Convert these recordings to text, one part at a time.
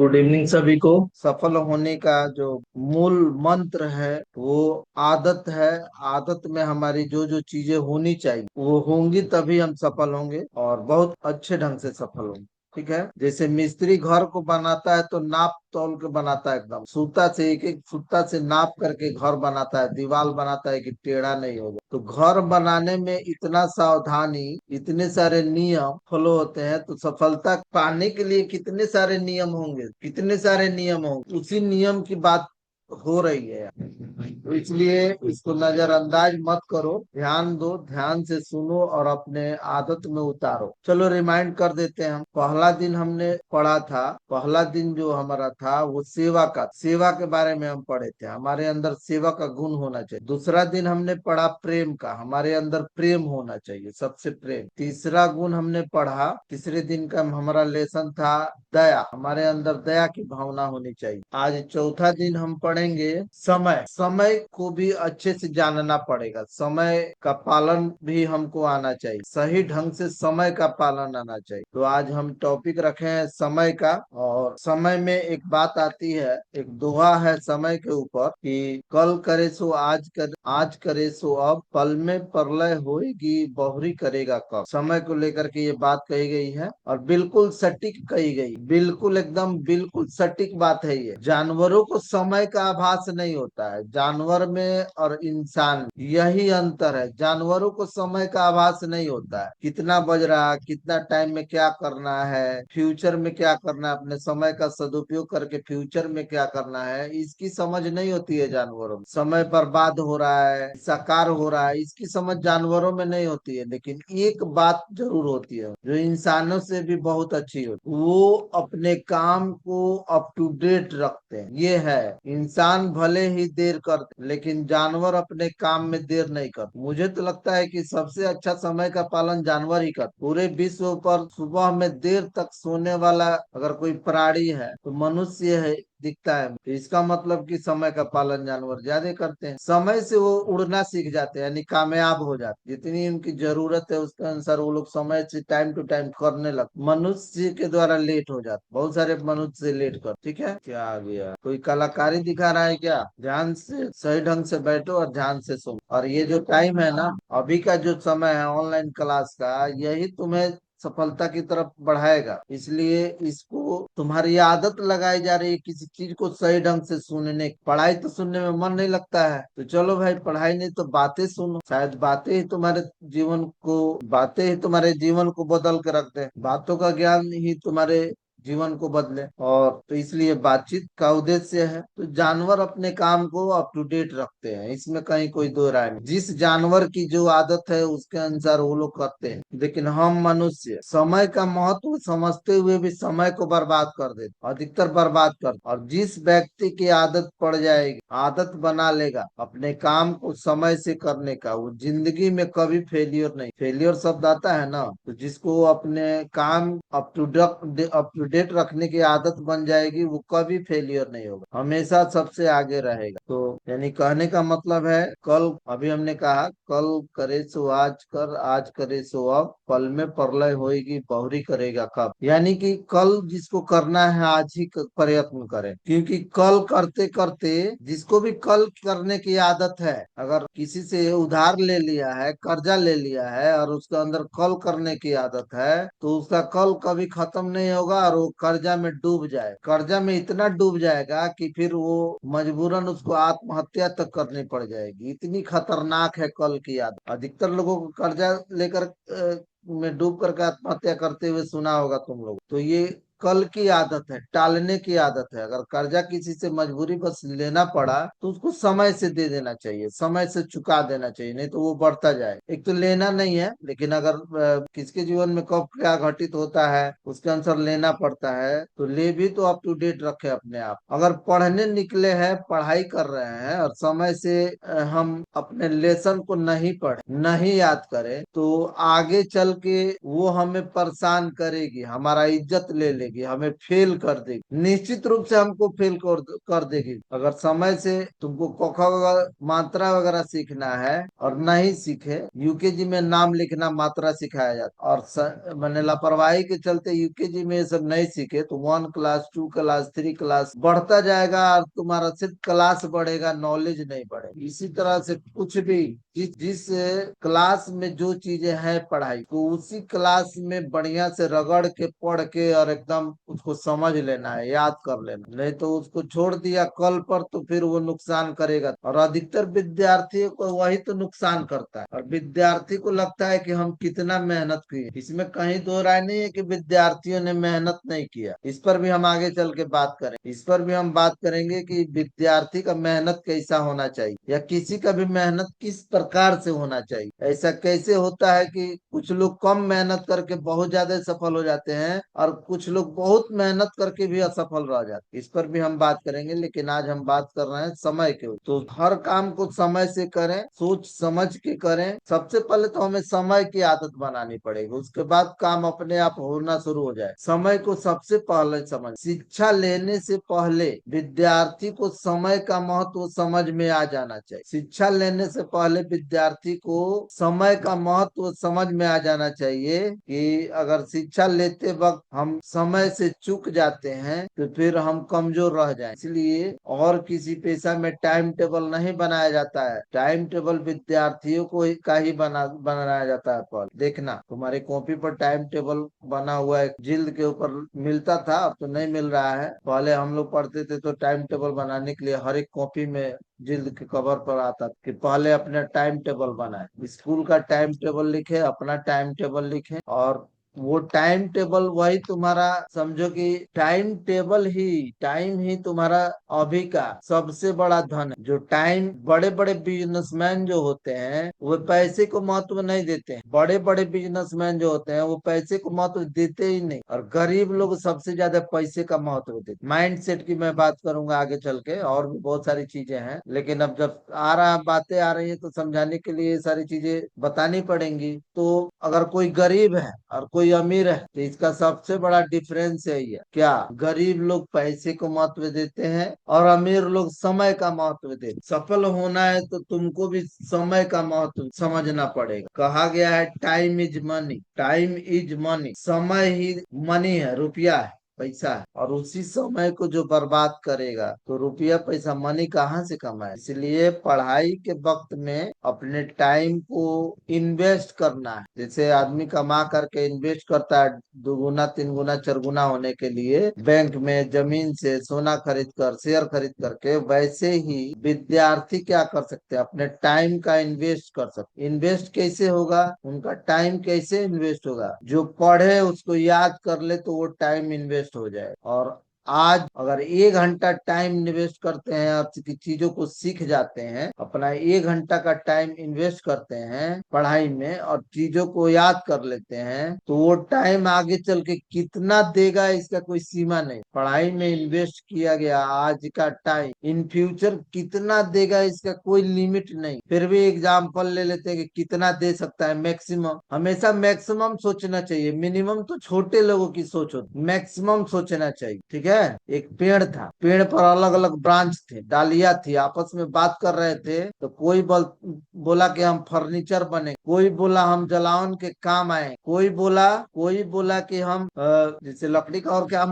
Good evening सभी को। सफल होने का जो मूल मंत्र है वो आदत है। आदत में हमारी जो जो चीजें होनी चाहिए वो होंगी, तभी हम सफल होंगे और बहुत अच्छे ढंग से सफल होंगे। ठीक है, जैसे मिस्त्री घर को बनाता है तो नाप तौल के बनाता है, एकदम सूता से एक एक सूता से नाप करके घर बनाता है, दीवार बनाता है कि टेढ़ा नहीं होगा। तो घर बनाने में इतना सावधानी, इतने सारे नियम फॉलो होते हैं, तो सफलता पाने के लिए कितने सारे नियम होंगे, कितने सारे नियम होंगे, उसी नियम की बात हो रही है। तो इसलिए इसको नजरअंदाज मत करो, ध्यान दो, ध्यान से सुनो और अपने आदत में उतारो। चलो रिमाइंड कर देते हैं। हम पहला दिन हमने पढ़ा था, पहला दिन जो हमारा था वो सेवा का, सेवा के बारे में हम पढ़े थे, हमारे अंदर सेवा का गुण होना चाहिए। दूसरा दिन हमने पढ़ा प्रेम का, हमारे अंदर प्रेम होना चाहिए, सबसे प्रेम। तीसरा गुण हमने पढ़ा, तीसरे दिन का हमारा लेसन था दया, हमारे अंदर दया की भावना होनी चाहिए। आज चौथा दिन हम पढ़ेंगे समय। समय को भी अच्छे से जानना पड़ेगा, समय का पालन भी हमको आना चाहिए, सही ढंग से समय का पालन आना चाहिए। तो आज हम टॉपिक रखे हैं समय का। और समय में एक बात आती है, एक दोहा है समय के ऊपर कि कल करे सो आज कर, आज करे सो अब, पल में प्रलय होएगी बहुरी करेगा कब। समय को लेकर के ये बात कही गई है और बिल्कुल सटीक कही गई, बिल्कुल एकदम बिल्कुल सटीक बात है ये। जानवरों को समय का आभास नहीं होता है, जानवर में और इंसान यही अंतर है। जानवरों को समय का आभास नहीं होता है, कितना बज रहा है, कितना टाइम में क्या करना है, फ्यूचर में क्या करना है, अपने समय का सदुपयोग करके फ्यूचर में क्या करना है, इसकी समझ नहीं होती है जानवरों में। समय बर्बाद हो रहा है, साकार हो रहा है, इसकी समझ जानवरों में नहीं होती है। लेकिन एक बात जरूर होती है जो इंसानों से भी बहुत अच्छी होती है, वो अपने काम को अप टू डेट रखते हैं। ये है, इंसान भले ही देर करते लेकिन जानवर अपने काम में देर नहीं करते। मुझे तो लगता है कि सबसे अच्छा समय का पालन जानवर ही करते। पूरे विश्व पर सुबह में देर तक सोने वाला अगर कोई प्राणी है तो मनुष्य है, दिखता है। तो इसका मतलब कि समय का पालन जानवर ज्यादा करते हैं। समय से वो उड़ना सीख जाते हैं, यानी कामयाब हो जाते हैं। जितनी उनकी जरूरत है उसके अनुसार वो लोग समय से टाइम टू टाइम करने लगते। मनुष्य के द्वारा लेट हो जाते, बहुत सारे मनुष्य से लेट कर। ठीक है, क्या आ गया, कोई कलाकारी दिखा रहा है क्या? ध्यान से सही ढंग से बैठो और ध्यान से सुनो। और ये जो टाइम है ना, अभी का जो समय है ऑनलाइन क्लास का, यही तुम्हें सफलता की तरफ बढ़ाएगा। इसलिए इसको तुम्हारी आदत लगाई जा रही है किसी चीज को सही ढंग से सुनने की। पढ़ाई तो सुनने में मन नहीं लगता है, तो चलो भाई पढ़ाई नहीं तो बातें सुनो, शायद बातें ही तुम्हारे जीवन को बदल के रख दे, बातों का ज्ञान ही तुम्हारे जीवन को बदले। और तो इसलिए बातचीत का उद्देश्य है। तो जानवर अपने काम को अप टू डेट रखते हैं, इसमें कहीं कोई दो राय नहीं। जिस जानवर की जो आदत है उसके अनुसार वो लोग करते हैं। लेकिन हम मनुष्य समय का महत्व समझते हुए भी समय को बर्बाद कर देते, अधिकतर बर्बाद कर। और जिस व्यक्ति की आदत पड़ जाएगी, आदत बना लेगा अपने काम को समय से करने का, वो जिंदगी में कभी फेलियर नहीं, फेलियर शब्द आता है ना, तो जिसको अपने काम अप टू डेट रखने की आदत बन जाएगी वो कभी फेलियर नहीं होगा, हमेशा सबसे आगे रहेगा। तो यानी कहने का मतलब है, कल अभी हमने कहा कल करे सो आज कर, आज करे सो अब, पल में प्रलय होएगी बहुरी करेगा कब। यानी कि कल जिसको करना है आज ही प्रयत्न करें, क्योंकि कल करते करते, जिसको भी कल करने की आदत है, अगर किसी से उधार ले लिया है, कर्जा ले लिया है और उसके अंदर कल करने की आदत है, तो उसका कल कभी खत्म नहीं होगा और वो कर्जा में डूब जाए, कर्जा में इतना डूब जाएगा कि फिर वो मजबूरन उसको आत्महत्या तक करनी पड़ जाएगी। इतनी खतरनाक है कल की आदत। अधिकतर लोगों को कर्जा लेकर में डूब करके आत्महत्या करते हुए सुना होगा तुम लोग। तो ये कल की आदत है, टालने की आदत है। अगर कर्जा किसी से मजबूरी बस लेना पड़ा तो उसको समय से दे देना चाहिए, समय से चुका देना चाहिए, नहीं तो वो बढ़ता जाए। एक तो लेना नहीं है, लेकिन अगर किसके जीवन में कब क्या घटित होता है उसके अनुसार लेना पड़ता है, तो ले भी तो अप टू डेट रखे अपने आप। अगर पढ़ने निकले हैं, पढ़ाई कर रहे हैं और समय से हम अपने लेसन को नहीं पढ़े, नहीं याद करें, तो आगे चल के वो हमें परेशान करेगी, हमारा इज्जत ले लेगी। देगी, हमें फेल कर देगी, निश्चित रूप से हमको फेल कर देगी। अगर समय से तुमको क ख मात्रा वगैरह सीखना है और नहीं सीखे, यूकेजी में नाम लिखना मात्रा सिखाया जाता, और मैंने लापरवाही के चलते यूकेजी में ये सब नहीं सीखे, तो 1 क्लास 2 क्लास 3 क्लास बढ़ता जाएगा और तुम्हारा सिर्फ क्लास बढ़ेगा, नॉलेज नहीं बढ़ेगा। इसी तरह से कुछ भी जिस जिस क्लास में जो चीजें हैं पढ़ाई को, उसी क्लास में बढ़िया से रगड़ के पढ़ के और एकदम उसको समझ लेना है, याद कर लेना, नहीं तो उसको छोड़ दिया कल पर तो फिर वो नुकसान करेगा। और अधिकतर विद्यार्थियों को वही तो नुकसान करता है, और विद्यार्थी को लगता है कि हम कितना मेहनत किए। इसमें कहीं दो राय नहीं है कि विद्यार्थियों ने मेहनत नहीं किया, इस पर भी हम आगे चल के बात करें। इस पर भी हम बात करेंगे कि विद्यार्थी का मेहनत कैसा होना चाहिए, या किसी का भी मेहनत किस प्रकार से होना चाहिए। ऐसा कैसे होता है कि कुछ लोग कम मेहनत करके बहुत ज्यादा सफल हो जाते हैं, और कुछ लोग बहुत मेहनत करके भी असफल रह जाते हैं। इस पर भी हम बात करेंगे, लेकिन आज हम बात कर रहे हैं समय के। तो हर काम को समय से करें, सोच समझ के करें। सबसे पहले तो हमें समय की आदत बनानी पड़ेगी, उसके बाद काम अपने आप होना शुरू हो जाए। समय को सबसे पहले समझ, शिक्षा लेने से पहले विद्यार्थी को समय का महत्व समझ में आ जाना चाहिए। शिक्षा लेने से पहले विद्यार्थी को समय का महत्व समझ में आ जाना चाहिए कि अगर शिक्षा लेते वक्त हम समय से चूक जाते हैं तो फिर हम कमजोर रह जाएं। इसलिए और किसी पेशा में टाइम टेबल नहीं बनाया जाता है, टाइम टेबल विद्यार्थियों को का ही बनाया जाता है। पर देखना, तुम्हारी कॉपी पर टाइम टेबल बना हुआ एक जिल्द के ऊपर मिलता था, अब तो नहीं मिल रहा है। पहले हम लोग पढ़ते थे तो टाइम टेबल बनाने के लिए हर एक कॉपी में जिल्द के कवर पर आता कि पहले अपना टाइम टेबल बनाए, स्कूल का टाइम टेबल लिखे, अपना टाइम टेबल लिखे। और वो टाइम टेबल वही तुम्हारा, समझो कि टाइम ही तुम्हारा अभी का सबसे बड़ा धन है। जो टाइम, बड़े बड़े बिजनेसमैन जो होते हैं वो पैसे को महत्व नहीं देते हैं, बड़े बड़े बिजनेसमैन जो होते हैं वो पैसे को महत्व देते ही नहीं, और गरीब लोग सबसे ज्यादा पैसे का महत्व देते। माइंड सेट की मैं बात करूंगा आगे चल के, और भी बहुत सारी चीजें हैं, लेकिन अब जब बातें आ रही है तो समझाने के लिए ये सारी चीजें बतानी पड़ेंगी। तो अगर कोई गरीब है और कोई अमीर है तो इसका सबसे बड़ा डिफरेंस यही है, क्या गरीब लोग पैसे को महत्व देते हैं और अमीर लोग समय का महत्व देते हैं। सफल होना है तो तुमको भी समय का महत्व समझना पड़ेगा। कहा गया है time is money, time is money, समय ही मनी है, रुपया है, पैसा है। और उसी समय को जो बर्बाद करेगा तो रुपया पैसा मनी कहाँ से कमाए। इसलिए पढ़ाई के वक्त में अपने टाइम को इन्वेस्ट करना है। जैसे आदमी कमा करके इन्वेस्ट करता है 2 गुना 3 गुना 4 गुना होने के लिए, बैंक में जमीन से सोना खरीद कर, शेयर खरीद करके, वैसे ही विद्यार्थी क्या कर सकते हैं, अपने टाइम का इन्वेस्ट कर सकते। इन्वेस्ट कैसे होगा, उनका टाइम कैसे इन्वेस्ट होगा, जो पढ़े उसको याद कर ले तो वो टाइम इन्वेस्ट हो जाए। और आज अगर 1 घंटा टाइम इन्वेस्ट करते हैं और चीजों को सीख जाते हैं, अपना 1 घंटा का टाइम इन्वेस्ट करते हैं पढ़ाई में और चीजों को याद कर लेते हैं, तो वो टाइम आगे चल के कितना देगा इसका कोई सीमा नहीं। पढ़ाई में इन्वेस्ट किया गया आज का टाइम इन फ्यूचर कितना देगा इसका कोई लिमिट नहीं। फिर भी एग्जाम्पल ले लेते हैं कि कितना दे सकता है मैक्सिमम। हमेशा मैक्सिमम सोचना चाहिए, मिनिमम तो छोटे लोगों की सोच होती, मैक्सिमम सोचना चाहिए। ठीक है। एक पेड़ था, पेड़ पर अलग अलग ब्रांच थे, डालियां थी, आपस में बात कर रहे थे। तो कोई बोला कि हम फर्नीचर बने, कोई बोला हम जलावन के काम आए, कोई बोला कि हम जैसे लकड़ी का और क्या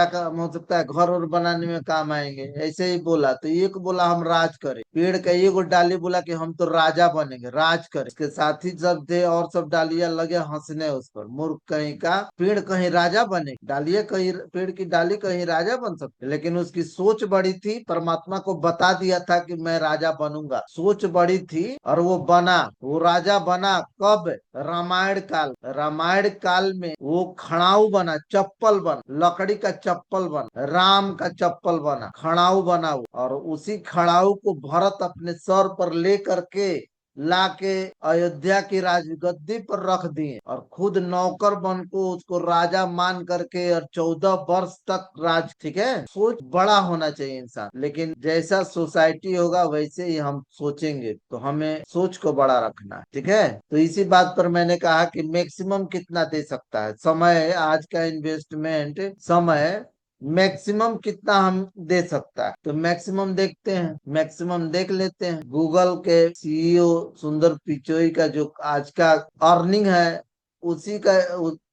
काम हो सकता है, घर और बनाने में काम आएंगे, ऐसे ही बोला। तो एक बोला हम राज करें, पेड़ का एक डाली बोला कि हम तो राजा बनेंगे, राज करें। इसके साथी सब थे और सब डालियां लगे हंसने उस पर, मूर्ख कहीं का, पेड़ कहीं राजा बने, डालियां कहीं, पेड़ की डाली कहीं राजा बन सकते। लेकिन उसकी सोच बड़ी थी, परमात्मा को बता दिया था कि मैं राजा बनूंगा, सोच बड़ी थी और वो बना, वो राजा बना। कब, रामायण काल में वो खड़ाऊ बना, चप्पल बना, लकड़ी का चप्पल बना, राम का चप्पल बना, खड़ाऊ बना। और उसी खड़ाऊ को भरत अपने सर पर ले करके लाके अयोध्या की राजगद्दी पर रख दिए और खुद नौकर बन को उसको राजा मान करके और 14 वर्ष तक राज। ठीक है, सोच बड़ा होना चाहिए इंसान, लेकिन जैसा सोसाइटी होगा वैसे ही हम सोचेंगे, तो हमें सोच को बड़ा रखना है। ठीक है, तो इसी बात पर मैंने कहा कि मैक्सिमम कितना दे सकता है समय, आज का इन्वेस्टमेंट समय मैक्सिमम कितना हम दे सकता है, तो मैक्सिमम देखते हैं, मैक्सिमम देख लेते हैं। गूगल के सीईओ सुंदर पिचोई का जो आज का अर्निंग है उसी का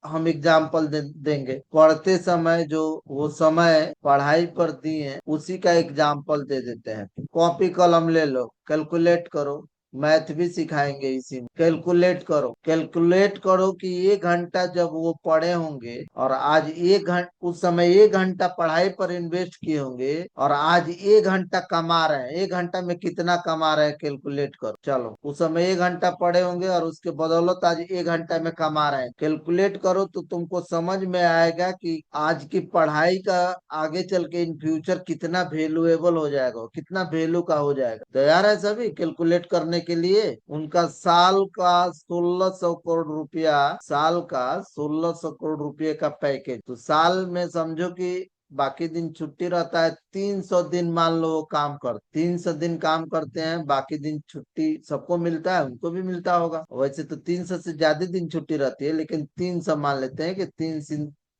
हम एग्जाम्पल देंगे। पढ़ते समय जो वो समय पढ़ाई पर दिए उसी का एग्जाम्पल दे देते हैं। कॉपी कलम ले लो, कैलकुलेट करो, मैथ भी सिखाएंगे इसी में। कैलकुलेट करो, कैलकुलेट करो कि 1 घंटा जब वो पढ़े होंगे और आज 1 घंटा, उस समय 1 घंटा पढ़ाई पर इन्वेस्ट किए होंगे और आज 1 घंटा कमा रहे हैं, 1 घंटा में कितना कमा रहे हैं कैलकुलेट करो। चलो, उस समय 1 घंटा पढ़े होंगे और उसके बदौलत आज 1 घंटा में कमा रहे हैं, कैलकुलेट करो तो तुमको समझ में आएगा कि आज की पढ़ाई का आगे चल के इन फ्यूचर कितना वैल्यूएबल हो जाएगा, कितना वैल्यू का हो जाएगा। तैयार है सभी कैलकुलेट करने के लिए? उनका साल का 1600 करोड़ रुपया, साल का 1600 करोड़ रुपये का पैकेज। तो साल में समझो कि बाकी दिन छुट्टी रहता है, 300 दिन मान लो वो काम कर, 300 दिन काम करते हैं, बाकी दिन छुट्टी सबको मिलता है, उनको भी मिलता होगा। वैसे तो 300 से ज्यादा दिन छुट्टी रहती है, लेकिन 300 मान लेते हैं कि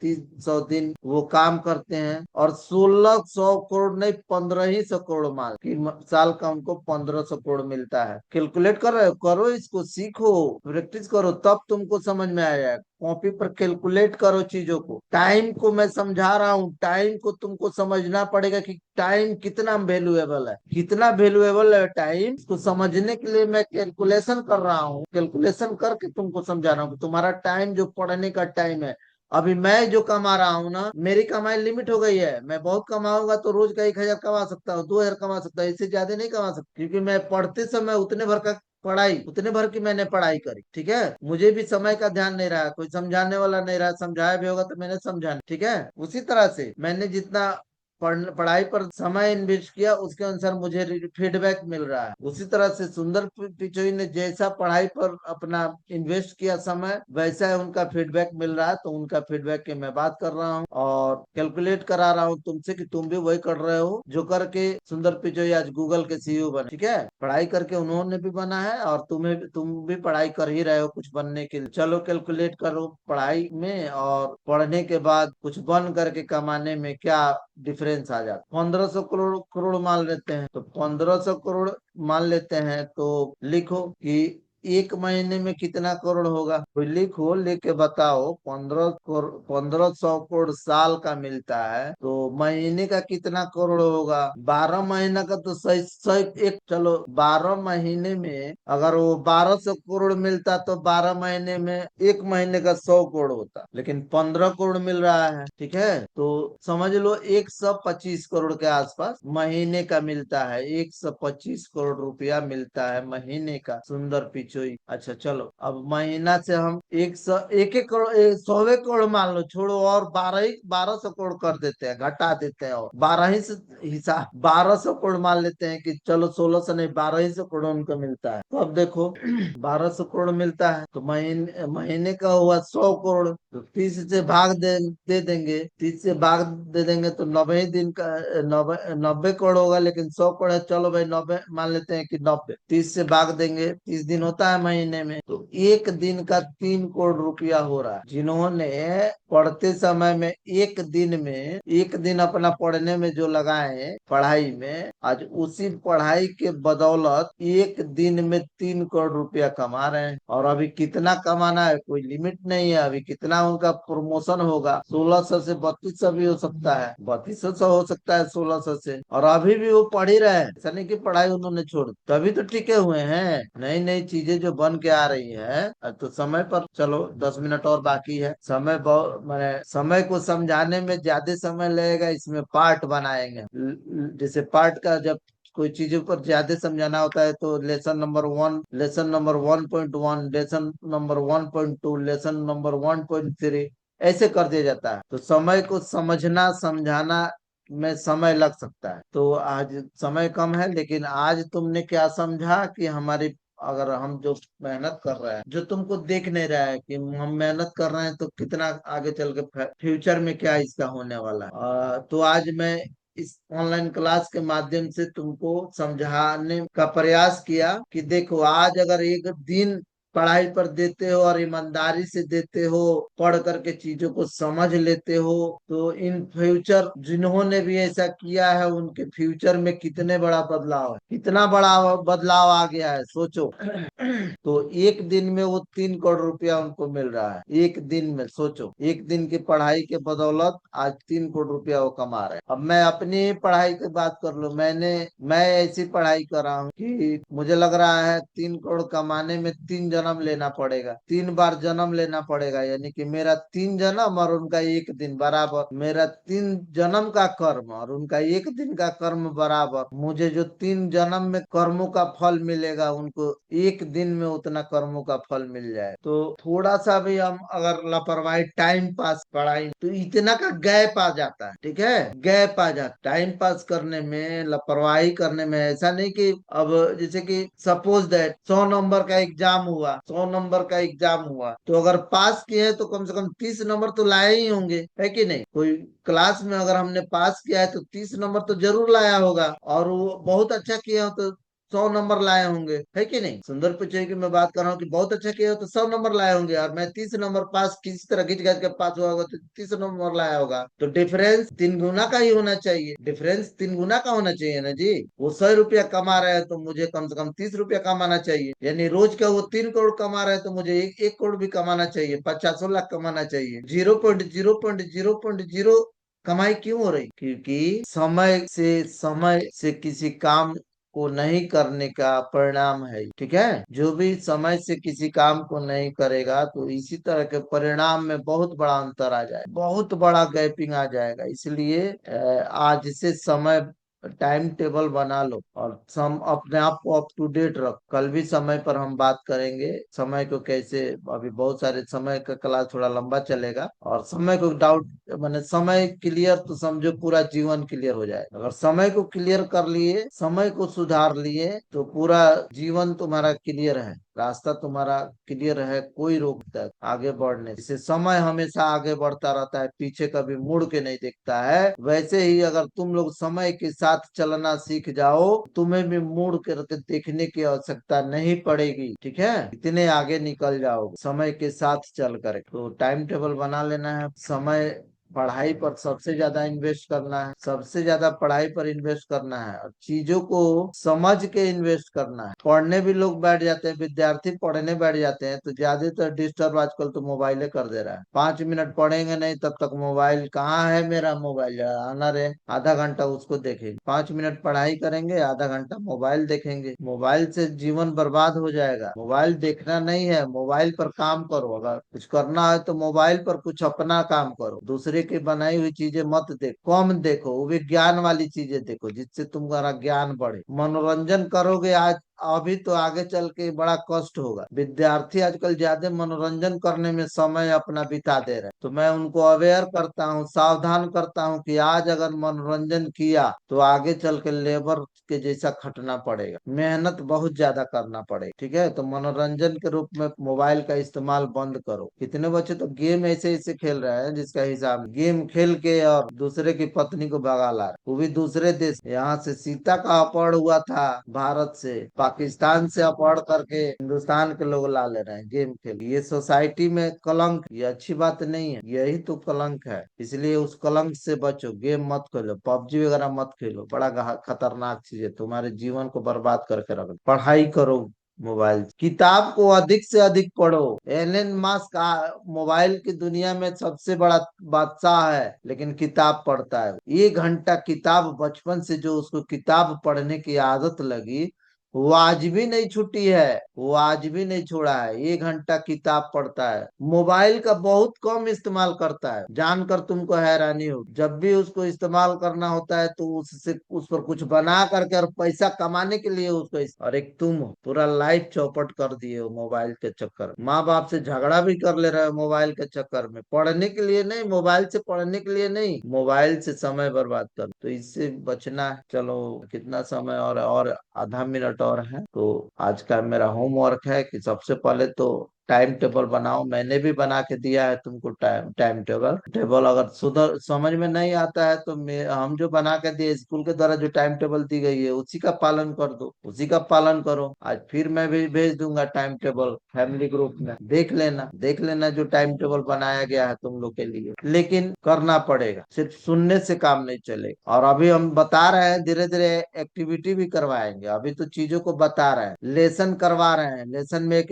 300 दिन वो काम करते हैं और 1600 करोड़ नहीं, 1500 करोड़ माल कि साल का उनको 1500 करोड़ मिलता है। कैलकुलेट कर रहे हो, करो इसको, सीखो, प्रैक्टिस करो, तब तुमको समझ में आएगा। कॉपी पर कैलकुलेट करो चीजों को। टाइम को मैं समझा रहा हूँ, टाइम को तुमको समझना पड़ेगा कि टाइम कितना वैल्यूएबल है, कितना वैल्यूएबल है टाइम। इसको समझने के लिए मैं कैलकुलेशन कर रहा हूँ, कैलकुलेशन करके तुमको समझा रहा हूँ कि तुम्हारा टाइम जो पढ़ने का टाइम है, अभी मैं जो कमा रहा हूँ ना, मेरी कमाई लिमिट हो गई है। मैं बहुत कमाऊंगा तो रोज का 1,000 कमा सकता हूँ, 2,000 कमा सकता हूँ, इससे ज्यादा नहीं कमा सकता, क्योंकि मैं पढ़ते समय उतने भर का पढ़ाई, उतने भर की मैंने पढ़ाई करी। ठीक है, मुझे भी समय का ध्यान नहीं रहा, कोई समझाने वाला नहीं रहा, समझाया भी होगा तो मैंने समझा नहीं। ठीक है, उसी तरह से मैंने जितना पढ़ाई पर समय इन्वेस्ट किया उसके अनुसार मुझे फीडबैक मिल रहा है। उसी तरह से सुंदर पिचोई ने जैसा पढ़ाई पर अपना इन्वेस्ट किया समय, वैसा है उनका फीडबैक मिल रहा है। तो उनका फीडबैक की मैं बात कर रहा हूँ और कैलकुलेट करा रहा हूँ तुमसे कि तुम भी वही कर रहे हो जो करके सुंदर पिचोई आज गूगल के सीईओ बने। ठीक है, पढ़ाई करके उन्होंने भी बना है और तुम भी पढ़ाई कर ही रहे हो कुछ बनने के लिए। चलो कैलकुलेट करो पढ़ाई में और पढ़ने के बाद कुछ बन करके कमाने में क्या डिफरेंस आ जाता। 1500 करोड़ मान लेते हैं, तो 1500 करोड़ मान लेते हैं, तो लिखो कि 1 महीने में कितना करोड़ होगा। तो लिखो, लिख के बताओ। 1500 करोड़ साल का मिलता है, तो महीने का कितना करोड़ होगा? 12 महीना का तो सही सही एक, चलो 12 महीने में अगर वो 1200 करोड़ मिलता तो 12 महीने में 1 महीने का 100 करोड़ होता, लेकिन 15 करोड़ मिल रहा है। ठीक है, तो समझ लो 125 करोड़ के आसपास महीने का मिलता है, 125 करोड़ रुपया मिलता है महीने का सुंदर पिचोई। अच्छा चलो, अब महीना से हम 1 करोड़ 100 करोड़ मान लो, छोड़ो, और 1200 करोड़ कर देते हैं, घटा देते हैं, और 12 ही से हिसाब 1200 करोड़ मान लेते हैं कि चलो 1600 नहीं, 1200 करोड़ उनको मिलता है। तो अब देखो 1200 करोड़ मिलता है तो महीने महीने का हुआ 100 करोड़, तो 30 से भाग दे देंगे, 30 से भाग दे देंगे तो 90 ही दिन का 90 करोड़ होगा, लेकिन 100 करोड़ है, चलो भाई 90 मान लेते हैं कि 90, 30 से भाग देंगे, 30 दिन होता है महीने में, तो एक दिन का 3 करोड़ रुपया हो रहा है। जिन्होंने पढ़ते समय में एक दिन अपना पढ़ने में जो लगाए पढ़ाई में, आज उसी पढ़ाई के बदौलत एक दिन में 3 करोड़ रुपया कमा रहे हैं। और अभी कितना कमाना है कोई लिमिट नहीं है, अभी कितना उनका प्रमोशन होगा, 1600 से 3200 भी हो सकता है, 3200 हो सकता है 1600 से, और अभी भी वो पढ़ ही रहे हैं। ऐसा नहीं कि पढ़ाई उन्होंने छोड़, तभी तो टिके हुए हैं। नई नई चीजें जो बन के आ रही है, तो समय पर चलो 10 मिनट और बाकी है। समय बहुत मैंने समय को समझाने में ज्यादा समय लगेगा, इसमें पार्ट बनाएंगे। जैसे पार्ट का जब कोई चीजों पर ज्यादा समझाना होता है तो lesson number 1, lesson number 1.1, lesson number 1.2, lesson number 1.3, ऐसे कर दिया जाता है। तो समय को समझना समझाना में समय लग सकता है। तो आज समय कम है, लेकिन आज तुमने क्या समझा कि हमारी अगर हम जो मेहनत कर रहे हैं, जो तुमको देख नहीं रहा है कि हम मेहनत कर रहे हैं तो कितना आगे चल के फ्यूचर में क्या इसका होने वाला है। तो आज मैं इस ऑनलाइन क्लास के माध्यम से तुमको समझाने का प्रयास किया कि देखो, आज अगर एक दिन पढ़ाई पर देते हो और ईमानदारी से देते हो, पढ़ करके चीजों को समझ लेते हो, तो इन फ्यूचर जिन्होंने भी ऐसा किया है उनके फ्यूचर में कितने बड़ा बदलाव है, कितना बड़ा बदलाव आ गया है, सोचो। तो एक दिन में वो 3 करोड़ रुपया उनको मिल रहा है, एक दिन में सोचो, एक दिन की पढ़ाई के बदौलत आज 3 करोड़ रुपया वो कमा रहे हैं। अब मैं अपनी पढ़ाई की बात कर लूं, मैं ऐसी पढ़ाई कर रहा हूँ कि मुझे लग रहा है 3 करोड़ कमाने में 3 जन्म लेना पड़ेगा, 3 बार जन्म लेना पड़ेगा, यानी कि मेरा 3 जन्म और उनका एक दिन बराबर, मेरा 3 जन्म का कर्म और उनका एक दिन का कर्म बराबर, मुझे जो 3 जन्म में कर्मों का फल मिलेगा उनको एक दिन में उतना कर्मों का फल मिल जाए। तो थोड़ा सा भी हम अगर लापरवाही, टाइम पास, पढ़ाई तो इतना का गैप आ जाता है, ठीक है, गैप आ जाता टाइम पास करने में, लापरवाही करने में। ऐसा नहीं कि अब जैसे कि सपोज दैट 100 नंबर का एग्जाम हुआ, 100 नंबर का एग्जाम हुआ, तो अगर पास किए हैं तो कम से कम 30 नंबर तो लाए ही होंगे, है कि नहीं। कोई क्लास में अगर हमने पास किया है तो 30 नंबर तो जरूर लाया होगा, और वो बहुत अच्छा किया हो तो 100 नंबर लाए होंगे, है कि नहीं। सुंदर पिचई की मैं बात कर रहा हूँ कि बहुत अच्छा किया हो तो 100 नंबर लाए होंगे, और मैं 30 नंबर पास किसी तरह खींच खींच के पास हुआ होगा तो 30 नंबर लाया होगा, तो डिफरेंस 3 गुना का ही होना चाहिए, डिफरेंस 3 गुना का होना चाहिए ना जी। वो 100 रुपया कमा रहे हैं तो मुझे कम से कम 30 रुपया कमाना चाहिए, यानी रोज का वो 3 करोड़ कमा रहे हैं तो मुझे एक करोड़ भी कमाना चाहिए, 50 लाख कमाना चाहिए। 0.0.0.0 कमाई क्यों हो रही? क्योंकि समय से किसी काम को नहीं करने का परिणाम है, ठीक है। जो भी समय से किसी काम को नहीं करेगा तो इसी तरह के परिणाम में बहुत बड़ा अंतर आ जाएगा, बहुत बड़ा गैपिंग आ जाएगा। इसलिए आज से समय टाइम टेबल बना लो और अपने आप को अप टू डेट रख। कल भी समय पर हम बात करेंगे, समय को कैसे, अभी बहुत सारे समय का क्लास थोड़ा लंबा चलेगा, और समय को डाउट मैंने समय क्लियर तो समझो पूरा जीवन क्लियर हो जाए। अगर समय को क्लियर कर लिए, समय को सुधार लिए, तो पूरा जीवन तुम्हारा क्लियर है, रास्ता तुम्हारा क्लियर है, कोई रोकता है आगे बढ़ने से। समय हमेशा आगे बढ़ता रहता है, पीछे कभी मुड़ के नहीं देखता है। वैसे ही अगर तुम लोग समय के साथ चलना सीख जाओ, तुम्हें भी मुड़ करके देखने की आवश्यकता नहीं पड़ेगी, ठीक है। इतने आगे निकल जाओगे समय के साथ चल कर। तो टाइम टेबल बना लेना है। समय पढ़ाई पर सबसे ज्यादा इन्वेस्ट करना है, सबसे ज्यादा पढ़ाई पर इन्वेस्ट करना है, और चीजों को समझ के इन्वेस्ट करना है। पढ़ने भी लोग बैठ जाते हैं, विद्यार्थी पढ़ने बैठ जाते हैं तो ज्यादातर डिस्टर्ब आजकल तो मोबाइले कर दे रहा है। 5 मिनट पढ़ेंगे नहीं तब तक मोबाइल, कहाँ है मेरा मोबाइल, आना रे, आधा घंटा उसको देखेंगे। 5 मिनट पढ़ाई करेंगे, आधा घंटा मोबाइल देखेंगे। मोबाइल से जीवन बर्बाद हो जाएगा। मोबाइल देखना नहीं है, मोबाइल पर काम करो। अगर कुछ करना है तो मोबाइल पर कुछ अपना काम करो, दूसरे की बनाई हुई चीजें मत देखो, कम देखो, वो भी ज्ञान वाली चीजें देखो जिससे तुम्हारा ज्ञान बढ़े। मनोरंजन करोगे आज, अभी तो आगे चल के बड़ा कष्ट होगा। विद्यार्थी आजकल ज्यादा मनोरंजन करने में समय अपना बिता दे रहे हैं, तो मैं उनको अवेयर करता हूँ, सावधान करता हूँ कि आज अगर मनोरंजन किया तो आगे चल के लेबर के जैसा खटना पड़ेगा, मेहनत बहुत ज्यादा करना पड़ेगा, ठीक है। तो मनोरंजन के रूप में मोबाइल का इस्तेमाल बंद करो। कितने बच्चे तो गेम ऐसे ऐसे खेल रहे हैं जिसका हिसाब, गेम खेल के और दूसरे की पत्नी को भगा ला रहे, वो भी दूसरे देश। यहाँ से सीता का अपहरण हुआ था, भारत से, पाकिस्तान से अपहरण करके हिंदुस्तान के लोग ला ले रहे हैं गेम खेल। ये सोसाइटी में कलंक, ये अच्छी बात नहीं है, यही तो कलंक है। इसलिए उस कलंक से बचो, गेम मत खेलो, पबजी वगैरह मत खेलो, बड़ा खतरनाक चीज है, तुम्हारे जीवन को बर्बाद करके रख। पढ़ाई करो, मोबाइल, किताब को अधिक से अधिक पढ़ो। एलन मास्क मोबाइल की दुनिया में सबसे बड़ा बादशाह है, लेकिन किताब पढ़ता है। 1 घंटा किताब, बचपन से जो उसको किताब पढ़ने की आदत लगी, वो आज भी नहीं छूटी है, वो आज भी नहीं छोड़ा है। 1 घंटा किताब पढ़ता है। मोबाइल का बहुत कम इस्तेमाल करता है, जानकर तुमको हैरानी हो। जब भी उसको इस्तेमाल करना होता है तो उससे, उस पर कुछ बना करके और पैसा कमाने के लिए उसको और एक तुम हो, पूरा लाइफ चौपट कर दिए हो मोबाइल के चक्कर में। माँ बाप से झगड़ा भी कर ले रहे हो मोबाइल के चक्कर में, पढ़ने के लिए नहीं, मोबाइल से पढ़ने के लिए नहीं, मोबाइल से समय बर्बाद कर। तो इससे बचना है। चलो, कितना समय और आधा मिनट मिनट और है। तो आज का मेरा होमवर्क है कि सबसे पहले तो टाइम टेबल बनाओ। मैंने भी बना के दिया है तुमको टाइम टाइम टेबल टेबल अगर सुधर समझ में नहीं आता है तो हम जो बना के दिए स्कूल के द्वारा जो टाइम टेबल दी गई है उसी का पालन कर दो, उसी का पालन करो। आज फिर मैं भी भेज दूंगा टाइम टेबल फैमिली ग्रुप में, देख लेना जो टाइम टेबल बनाया गया है तुम लोग के लिए। लेकिन करना पड़ेगा, सिर्फ सुनने से काम नहीं चलेगा। और अभी हम बता रहे हैं, धीरे धीरे एक्टिविटी भी करवाएंगे। अभी तो चीजों को बता रहे हैं, लेसन करवा रहे हैं। लेसन में एक